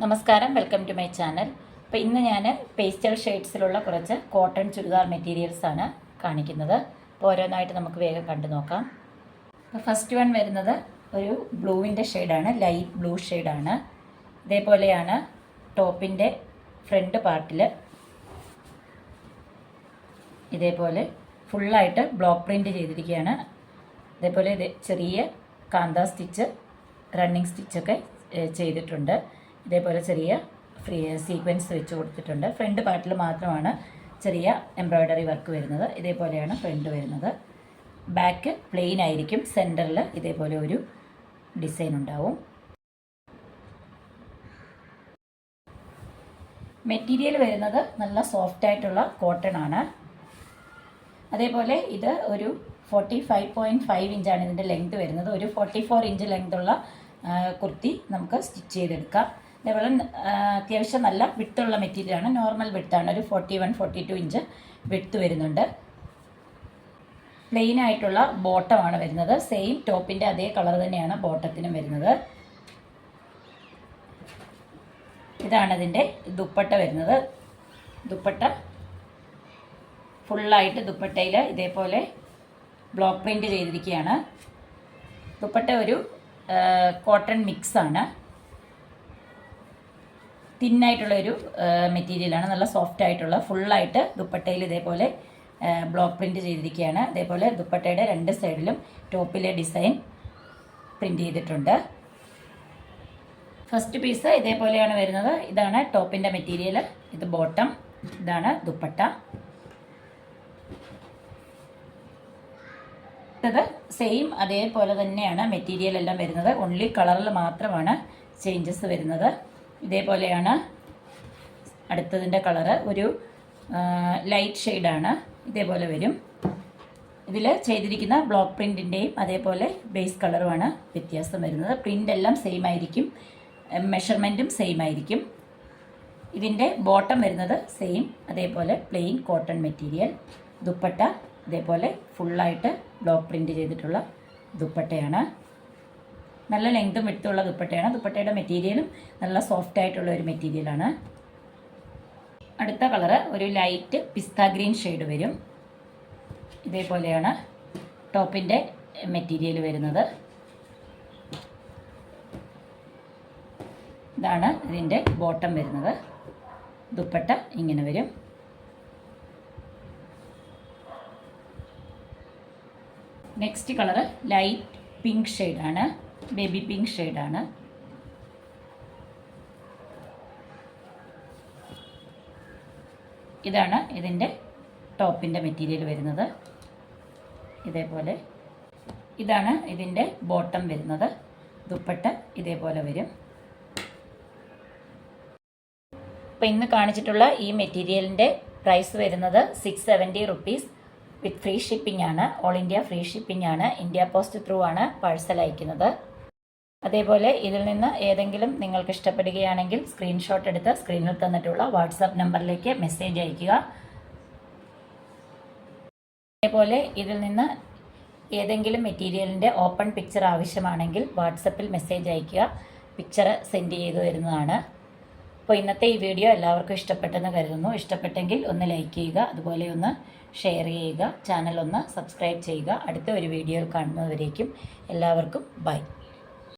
നമസ്കാരം, welcome to my channel. അപ്പോൾ ഇന്ന് ഞാൻ പേസ്റ്റൽ ഷെയ്ഡ്സിലുള്ള കുറച്ച് കോട്ടൺ ചുരിദാർ മെറ്റീരിയൽസാണ് കാണിക്കുന്നത്. അപ്പോൾ ഓരോന്നായിട്ട് നമുക്ക് വേഗം കണ്ടു നോക്കാം. അപ്പോൾ ഫസ്റ്റ് വൺ വരുന്നത് ഒരു ബ്ലൂവിൻ്റെ ഷെയ്ഡാണ്, ലൈറ്റ് ബ്ലൂ ഷെയ്ഡാണ്. ഇതേപോലെയാണ് ടോപ്പിൻ്റെ ഫ്രണ്ട് പാർട്ടിൽ ഇതേപോലെ ഫുള്ളായിട്ട് ബ്ലോക്ക് പ്രിൻറ്റ് ചെയ്തിരിക്കുകയാണ്. ഇതേപോലെ ചെറിയ കാന്ത സ്റ്റിച്ച്, റണ്ണിങ് സ്റ്റിച്ചൊക്കെ ചെയ്തിട്ടുണ്ട്. ഇതേപോലെ ചെറിയ സീക്വൻസ് വെച്ച് കൊടുത്തിട്ടുണ്ട്. ഫ്രണ്ട് പാർട്ടിൽ മാത്രമാണ് ചെറിയ എംബ്രോയ്ഡറി വർക്ക് വരുന്നത്. ഇതേപോലെയാണ് ഫ്രണ്ട് വരുന്നത്. ബാക്ക് പ്ലെയിൻ ആയിരിക്കും. സെൻറ്ററിൽ ഇതേപോലെ ഒരു ഡിസൈൻ ഉണ്ടാവും. മെറ്റീരിയൽ വരുന്നത് നല്ല സോഫ്റ്റ് ആയിട്ടുള്ള കോട്ടൺ ആണ്. അതേപോലെ ഇത് ഒരു 45.5 ഇഞ്ചാണ് ഇതിൻ്റെ ലെങ്ത് വരുന്നത്. ഒരു 44 ഇഞ്ച് ലെങ്തുള്ള കുർത്തി നമുക്ക് സ്റ്റിച്ച് ചെയ്തെടുക്കാം. അതേപോലെ അത്യാവശ്യം നല്ല വിട്ടുള്ള മെറ്റീരിയലാണ്, നോർമൽ വിട്ടാണ്. ഒരു 41-42 ഇഞ്ച് വിട്ട് വരുന്നുണ്ട്. പ്ലെയിൻ ആയിട്ടുള്ള ബോട്ടമാണ് വരുന്നത്. സെയിം ടോപ്പിൻ്റെ അതേ കളർ തന്നെയാണ് ബോട്ടത്തിനും വരുന്നത്. ഇതാണ് ഇതിൻ്റെ ദുപ്പട്ട വരുന്നത്. ദുപ്പട്ട ഫുള്ളായിട്ട് ദുപ്പട്ടയിൽ ഇതേപോലെ ബ്ലോക്ക് പ്രിൻറ്റ് ചെയ്തിരിക്കുകയാണ്. ദുപ്പട്ട ഒരു കോട്ടൺ മിക്സാണ്. തിന്നായിട്ടുള്ളൊരു മെറ്റീരിയലാണ്, നല്ല സോഫ്റ്റ് ആയിട്ടുള്ള. ഫുള്ളായിട്ട് ദുപ്പട്ടയിൽ ഇതേപോലെ ബ്ലോക്ക് പ്രിൻറ്റ് ചെയ്തിരിക്കുകയാണ്. അതേപോലെ ദുപ്പട്ടയുടെ രണ്ട് സൈഡിലും ടോപ്പിലെ ഡിസൈൻ പ്രിൻറ്റ് ചെയ്തിട്ടുണ്ട്. ഫസ്റ്റ് പീസ് ഇതേപോലെയാണ് വരുന്നത്. ഇതാണ് ടോപ്പിൻ്റെ മെറ്റീരിയൽ, ഇത് ബോട്ടം, ഇതാണ് ദുപ്പട്ട. ഇത് സെയിം അതേപോലെ തന്നെയാണ് മെറ്റീരിയൽ എല്ലാം വരുന്നത്. ഓൺലി കളറിൽ മാത്രമാണ് ചേഞ്ചസ് വരുന്നത്. ഇതേപോലെയാണ് അടുത്തതിൻ്റെ കളറ്. ഒരു ലൈറ്റ് ഷെയ്ഡാണ്, ഇതേപോലെ വരും. ഇതിൽ ചെയ്തിരിക്കുന്ന ബ്ലോക്ക് പ്രിൻറ്റിൻ്റെയും അതേപോലെ ബേസ് കളറുമാണ് വ്യത്യാസം വരുന്നത്. പ്രിൻ്റ് എല്ലാം സെയിം ആയിരിക്കും, മെഷർമെൻറ്റും സെയിം ആയിരിക്കും. ഇതിൻ്റെ ബോട്ടം വരുന്നത് സെയിം അതേപോലെ പ്ലെയിൻ കോട്ടൺ മെറ്റീരിയൽ. ദുപ്പട്ട ഇതേപോലെ ഫുള്ളായിട്ട് ബ്ലോക്ക് പ്രിൻറ്റ് ചെയ്തിട്ടുള്ള ദുപ്പട്ടയാണ്. നല്ല ലെങ്തും വിട്ടുള്ള ദുപ്പട്ടയാണ്. ദുപ്പട്ടയുടെ മെറ്റീരിയലും നല്ല സോഫ്റ്റ് ആയിട്ടുള്ള ഒരു മെറ്റീരിയലാണ്. അടുത്ത കളറ് ഒരു ലൈറ്റ് പിസ്ത ഗ്രീൻ ഷെയ്ഡ് വരും. ഇതേപോലെയാണ് ടോപ്പിൻ്റെ മെറ്റീരിയൽ വരുന്നത്. ഇതാണ് ഇതിൻ്റെ ബോട്ടം വരുന്നത്. ദുപ്പട്ട ഇങ്ങനെ വരും. നെക്സ്റ്റ് കളറ് ലൈറ്റ് പിങ്ക് ഷെയ്ഡാണ്, ബേബി പിങ്ക് ഷെയ്ഡാണ്. ഇതാണ് ഇതിൻ്റെ ടോപ്പിൻ്റെ മെറ്റീരിയൽ വരുന്നത്. ഇതേപോലെ ഇതാണ് ഇതിൻ്റെ ബോട്ടം വരുന്നത്. ദുപ്പട്ട ഇതേപോലെ വരും. അപ്പോൾ ഇന്ന് കാണിച്ചിട്ടുള്ള ഈ മെറ്റീരിയലിൻ്റെ പ്രൈസ് വരുന്നത് 670 റുപ്പീസ് വിത്ത് ഫ്രീ ഷിപ്പിംഗ് ആണ്. ഓൾ ഇന്ത്യ ഫ്രീ ഷിപ്പിംഗ് ആണ്. ഇന്ത്യ പോസ്റ്റ് ത്രൂ ആണ് പാഴ്സൽ അയക്കുന്നത്. അതേപോലെ ഇതിൽ നിന്ന് ഏതെങ്കിലും നിങ്ങൾക്ക് ഇഷ്ടപ്പെടുകയാണെങ്കിൽ സ്ക്രീൻഷോട്ട് എടുത്ത് സ്ക്രീനിൽ തന്നിട്ടുള്ള വാട്സാപ്പ് നമ്പറിലേക്ക് മെസ്സേജ് അയയ്ക്കുക. അതേപോലെ ഇതിൽ നിന്ന് ഏതെങ്കിലും മെറ്റീരിയലിൻ്റെ ഓപ്പൺ പിക്ചർ ആവശ്യമാണെങ്കിൽ വാട്സപ്പിൽ മെസ്സേജ് അയയ്ക്കുക, പിക്ചർ സെൻഡ് ചെയ്തു തരുന്നതാണ്. അപ്പോൾ ഇന്നത്തെ ഈ വീഡിയോ എല്ലാവർക്കും ഇഷ്ടപ്പെട്ടെന്ന് കരുതുന്നു. ഇഷ്ടപ്പെട്ടെങ്കിൽ ഒന്ന് ലൈക്ക് ചെയ്യുക, അതുപോലെ ഒന്ന് ഷെയർ ചെയ്യുക, ചാനൽ ഒന്ന് സബ്സ്ക്രൈബ് ചെയ്യുക. അടുത്ത ഒരു വീഡിയോയിൽ കാണുന്നതുവരേക്കും എല്ലാവർക്കും ബൈ.